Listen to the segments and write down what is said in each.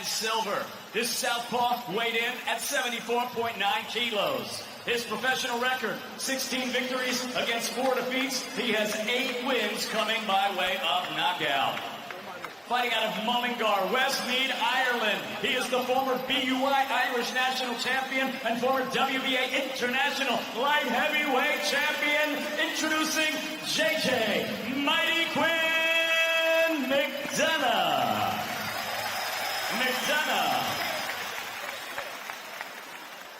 and silver. This southpaw weighed in at 74.9 kilos. His professional record, 16 victories against 4 defeats. He has 8 wins coming by way of knockout. Fighting out of Mullingar, Westmead, Ireland. He is the former BUI Irish national champion and former WBA international light heavyweight champion. Introducing JJ Mighty Quinn McDonagh.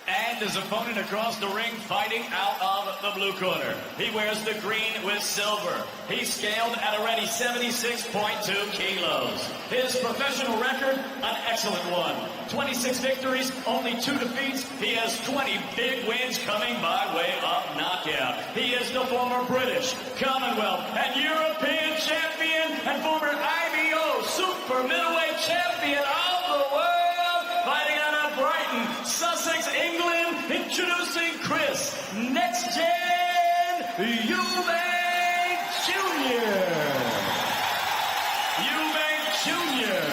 And his opponent across the ring fighting out of the blue corner. He wears the green with silver. He's scaled at already 76.2 kilos. His professional record, an excellent one. 26 victories, only 2 defeats. He has 20 big wins coming by way of knockout. He is the former British, Commonwealth, and European champion and former IBO super middleweight champion of the world, fighting out of Brighton, Sussex, England. Introducing Chris Next Gen Eubank Jr. Eubank Jr.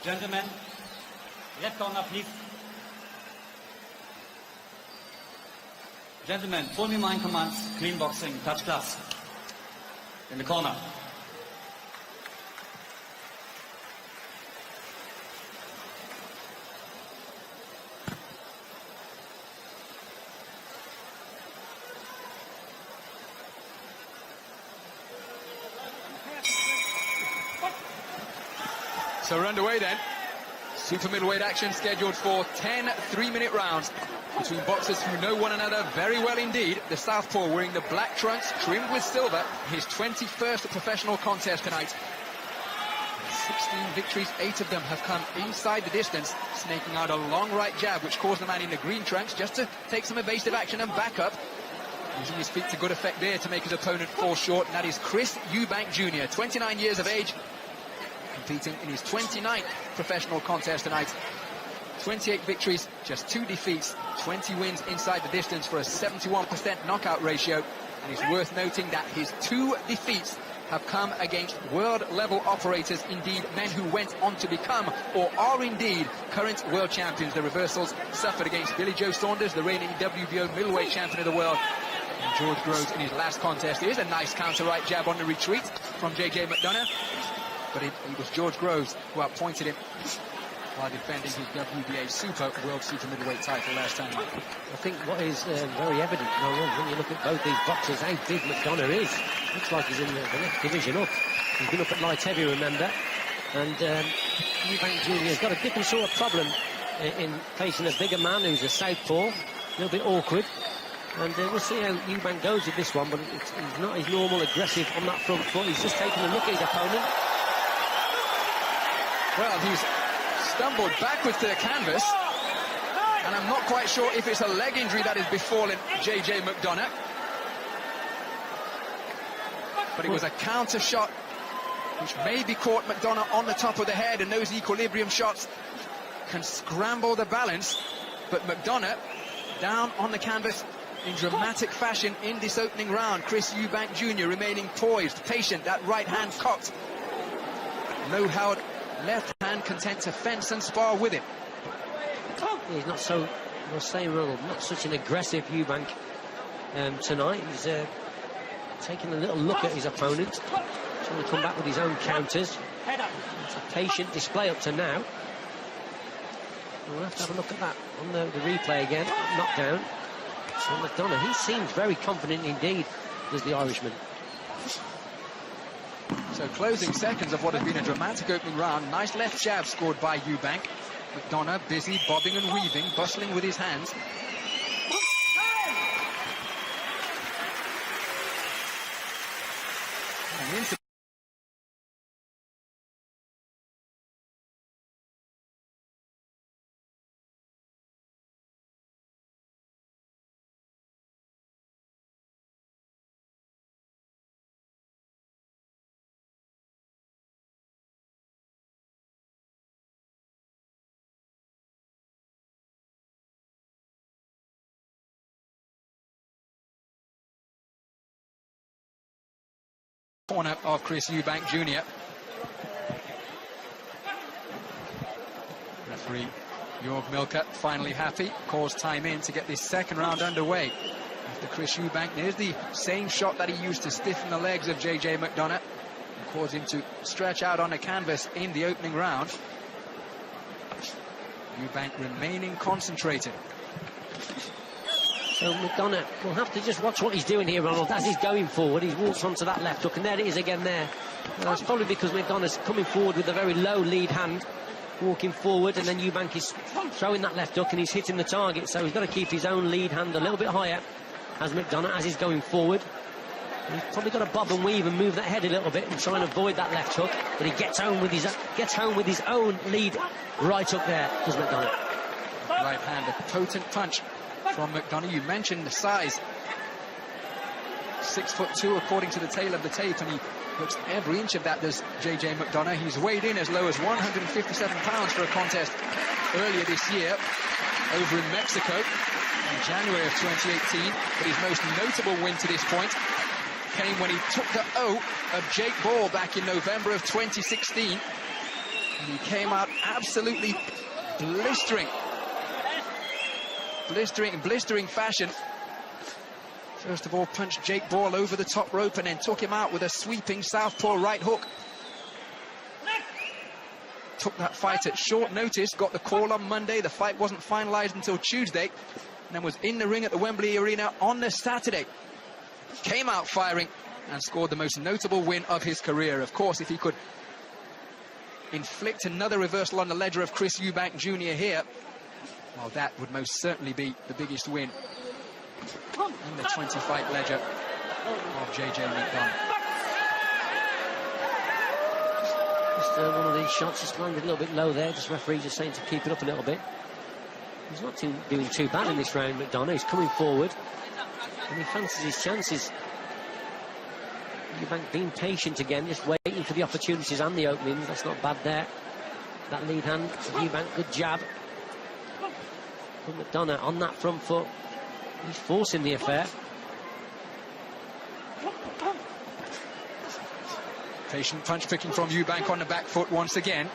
Gentlemen, left corner, please. Gentlemen, follow me my commands. Clean boxing, touch class. In the corner. So we're underway then. Super middleweight action scheduled for 10 3-minute rounds between boxers who know one another very well indeed. The southpaw wearing the black trunks trimmed with silver, his 21st professional contest tonight. 16 victories, 8 of them have come inside the distance, snaking out a long right jab which caused the man in the green trunks just to take some evasive action and back up. Using his feet to good effect there to make his opponent fall short, and that is Chris Eubank Jr., 29 years of age, competing in his 29th professional contest tonight. 28 victories, just 2 defeats, 20 wins inside the distance for a 71% knockout ratio. And it's worth noting that his 2 defeats have come against world-level operators, indeed men who went on to become or are indeed current world champions. The reversals suffered against Billy Joe Saunders, the reigning WBO middleweight champion of the world, and George Groves in his last contest. Here's a nice counter right jab on the retreat from JJ McDonagh. But it was George Groves who outpointed him while defending his WBA World Super Middleweight title last time. I think what is very evident, when you look at both these boxers, how big McDonagh is. Looks like he's in the next division up. He's been up at light heavy, remember. And Eubank Jr. has got a different sort of problem in facing a bigger man who's a southpaw. A little bit awkward. And we'll see how Eubank goes with this one, but he's not his normal aggressive on that front foot. He's just taking a look at his opponent. Well, he's stumbled backwards to the canvas, and I'm not quite sure if it's a leg injury that has befallen JJ McDonagh. But it was a counter shot which maybe caught McDonagh on the top of the head, and those equilibrium shots can scramble the balance. But McDonagh down on the canvas in dramatic fashion in this opening round. Chris Eubank Jr. remaining poised, patient, that right hand cocked. Low-held left hand content to fence and spar with it. He's not so, not such an aggressive Eubank tonight. He's taking a little look at his opponent, trying to come back with his own counters. It's a patient display up to now. We'll have to have a look at that on the replay again. Knockdown. So McDonagh, he seems very confident indeed, does the Irishman. So closing seconds of what has been a dramatic opening round. Nice left jab scored by Eubank. McDonagh busy bobbing and weaving, bustling with his hands. And into Corner of Chris Eubank Jr. Referee Jorg Milker finally happy, calls time in to get this second round underway. After Chris Eubank, there's the same shot that he used to stiffen the legs of JJ McDonagh and cause him to stretch out on the canvas in the opening round. Eubank remaining concentrated. So McDonagh will have to just watch what he's doing here, Ronald, as he's going forward. He walks onto that left hook, and there it is again there. It's probably because McDonagh's coming forward with a very low lead hand, walking forward, and then Eubank is throwing that left hook and he's hitting the target, so he's got to keep his own lead hand a little bit higher as McDonagh, as he's going forward. And he's probably got to bob and weave and move that head a little bit and try and avoid that left hook, but he gets home with his own lead right hook there, does McDonagh. Right hand, a potent punch from McDonagh. You mentioned the size, 6'2" according to the tail of the tape, and he looks every inch of that, does JJ McDonagh. He's weighed in as low as 157 pounds for a contest earlier this year over in Mexico in January of 2018, but his most notable win to this point came when he took the O of Jake Ball back in November of 2016, and he came out absolutely blistering fashion. First of all, punched Jake Ball over the top rope and then took him out with a sweeping southpaw right hook. Took that fight at short notice, got the call on Monday. The fight wasn't finalized until Tuesday, and then was in the ring at the Wembley Arena on the Saturday. Came out firing and scored the most notable win of his career. Of course, if he could inflict another reversal on the ledger of Chris Eubank Jr. here, well, that would most certainly be the biggest win in the 20-fight ledger of JJ McDonagh. Just one of these shots just landed a little bit low there. Just referee just saying to keep it up a little bit. He's not doing too bad in this round, McDonagh. He's coming forward and he fancies his chances. Eubank being patient again, just waiting for the opportunities and the openings. That's not bad there. That lead hand of Eubank, good jab. But McDonagh on that front foot, he's forcing the affair. Patient punch picking from Eubank on the back foot once again.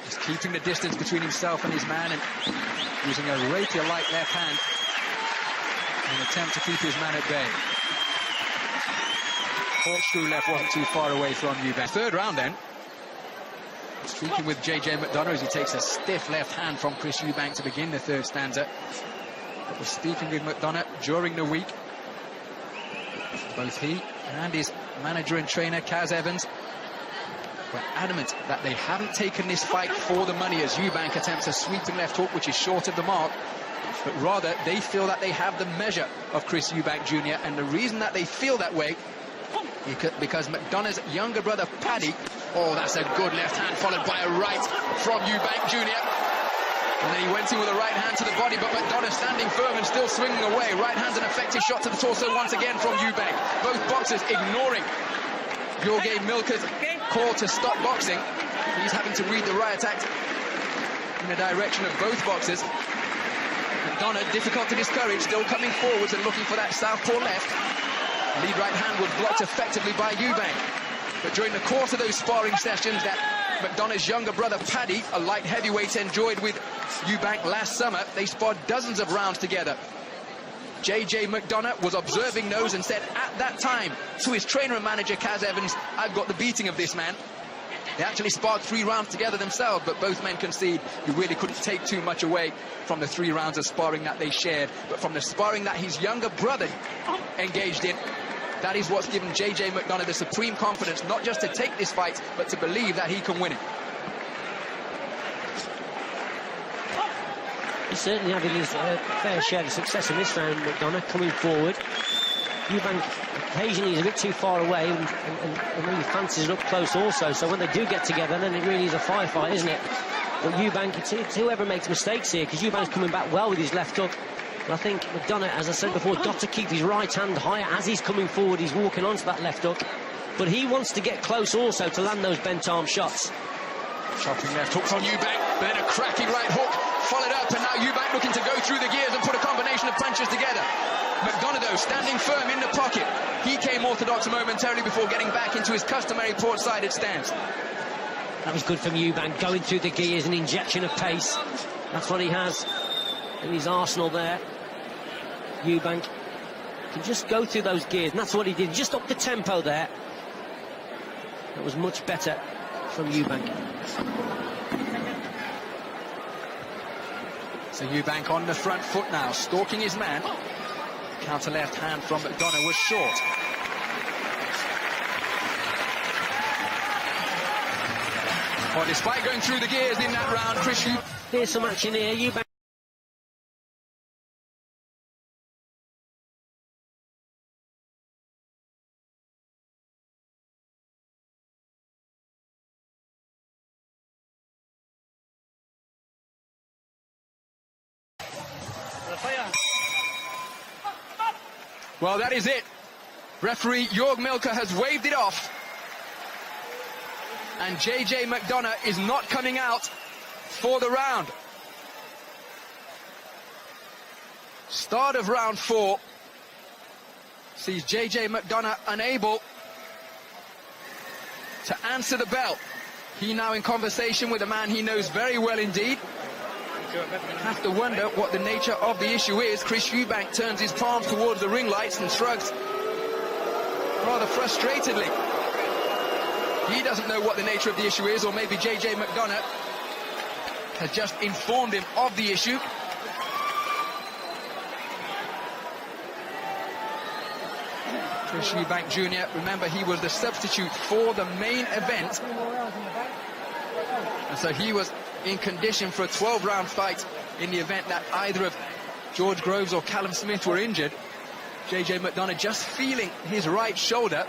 Just keeping the distance between himself and his man and using a rapier-like left hand in an attempt to keep his man at bay. Corkscrew left wasn't too far away from Eubank. Third round then. Speaking with JJ McDonagh as he takes a stiff left hand from Chris Eubank to begin the third stanza. But we're speaking with McDonagh during the week. Both he and his manager and trainer, Kaz Evans, were adamant that they haven't taken this fight for the money as Eubank attempts a sweeping left hook, which is short of the mark. But rather, they feel that they have the measure of Chris Eubank Jr. And the reason that they feel that way because McDonagh's younger brother, Paddy, oh, that's a good left hand followed by a right from Eubank Jr. And then he went in with a right hand to the body, but McDonagh standing firm and still swinging away. Right hand's an effective shot to the torso once again from Eubank. Both boxers ignoring Jorg Milker's call to stop boxing. He's having to read the riot act in the direction of both boxers. McDonagh, difficult to discourage, still coming forwards and looking for that southpaw left. Lead right hand was blocked effectively by Eubank. But during the course of those sparring sessions that McDonagh's younger brother Paddy, a light heavyweight, enjoyed with Eubank last summer, they sparred dozens of rounds together. JJ McDonagh was observing those and said at that time to his trainer and manager Kaz Evans, I've got the beating of this man. They actually sparred 3 rounds together themselves, but both men concede you really couldn't take too much away from the 3 rounds of sparring that they shared. But from the sparring that his younger brother engaged in, that is what's given JJ McDonagh the supreme confidence, not just to take this fight, but to believe that he can win it. He's certainly having his fair share of success in this round, McDonagh, coming forward. Eubank occasionally is a bit too far away and really fancies it up close also, so when they do get together, then it really is a firefight, isn't it? But Eubank, it's whoever makes mistakes here, because Eubank's coming back well with his left hook. But I think McDonagh, as I said before, got to keep his right hand higher as he's coming forward. He's walking onto that left hook, but he wants to get close also to land those bent arm shots. Chopping left hook from Eubank, but then a cracking right hook followed up, and now Eubank looking to go through the gears and put a combination of punches together. McDonagh standing firm in the pocket. He came orthodox momentarily before getting back into his customary port-sided stance. That was good from Eubank, going through the gears, an injection of pace. That's what he has in his arsenal there. Eubank can just go through those gears, and that's what he did, just up the tempo there. That was much better from Eubank. So Eubank on the front foot now, stalking his man. Counter left hand from McDonagh was short. Well, despite going through the gears in that round, Chris Eubank... Here's some action here, Eubank. Well, that is it. Referee Jorg Milker has waved it off. And JJ McDonagh is not coming out for the round. Start of round 4 sees JJ McDonagh unable to answer the bell. He now in conversation with a man he knows very well indeed. Have to wonder what the nature of the issue is. Chris Eubank turns his palms towards the ring lights and shrugs rather frustratedly. He doesn't know what the nature of the issue is, or maybe JJ McDonagh has just informed him of the issue. Chris Eubank Jr., remember, he was the substitute for the main event. And so he was in condition for a 12-round fight in the event that either of George Groves or Callum Smith were injured. JJ McDonagh just feeling his right shoulder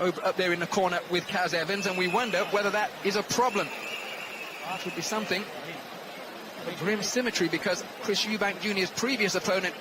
up there in the corner with Kaz Evans, and we wonder whether that is a problem. It would be something of grim symmetry, because Chris Eubank Jr.'s previous opponent